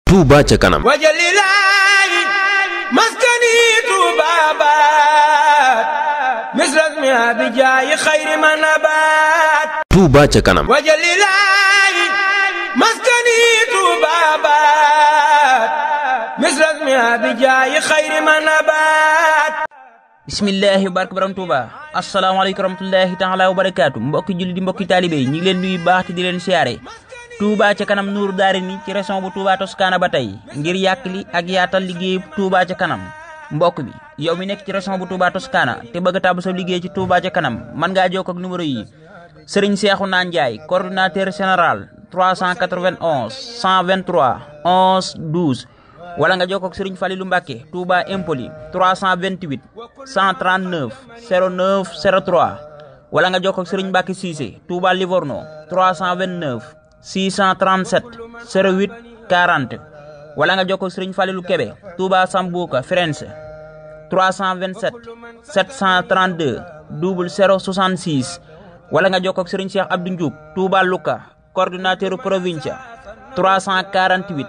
Touba ca kanam. wajalilaayi maskani Touba baat misras mi abijaayi xayri manabaat. Touba ca kanam. wajalilaayi maskani Touba baat misras mi abijaayi xayri manabaat. bismillahi barke borom Touba. asalaamaaleykum warahmatullahi taala wa barakaatu. mbokki julli di mbokki taalibe yi ñu ngi leen nuyu baax te di leen siyaare. Touba ca kanam nuuru daari ni ci région bu Touba Toscana ba tey ngir yàkkali ak yaatal liggéey Touba ca kanam. mbokk bi yow mi nekk ci région bu Touba Toscana te bëgg a tàbb sa liggéey ci Touba ca kanam mën ngaa jokkoo ak numéro yi Serigne Cheikhouna Ndiaye coordonnateur général 391 123 11 12 wala nga jokkoo ak Serigne Falilou Mbacké Touba Impoli 328 139 09 03 wala nga jokkoo ak Serigne Mbacké Cissé Touba Livorno 329 637 08 40 wala nga jokkoo ak Serigne Falilou Kébé Touba Sambuka Firenze 327 732 00 66 wala nga jokkoo ak Serigne Cheikh Abdou Ndiouk Touba Lucca coordinateur provincia 348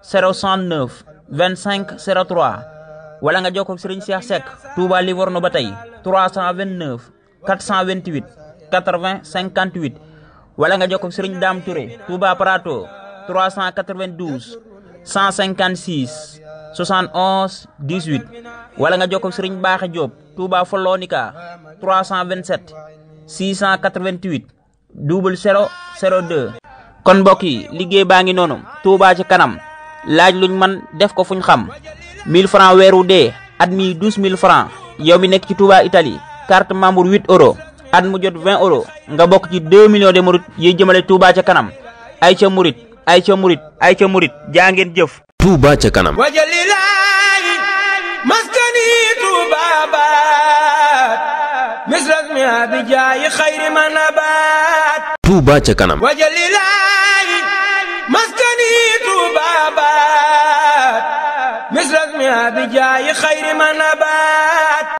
069 25 03 wala nga jokkoo ak Serigne Cheikh Seck Touba Livorno ba tey 329 428 80 58 wala nga jokkoo ak Serigne Dame Touré Touba Prato 392 156 71 18 wala nga jokkoo ak Serigne Bakhe Diop Touba Follonica 327 688 00 02. kon mbokk yi liggéey baa ngi noonu Touba ca kanam laaj luñ man def ko fuñ xam 1000 francs weeru dee at mi 12000 francs yow mi nekk ci Touba Italie carte membre 8 euros at mu jot 20 euros nga bokk ci 2 millions de murit yiy jëmale Touba ca kanam ay ca murit ay ca murit ay ca murit jaa ngeen jëf. Touba ca kanam. wajalilaayi maskani Touba baat misras mi abijaayi xayri manabaat. Touba ca kanam. wajalilaayi maskani Touba baat misras mi abijaayi xayri manabaat.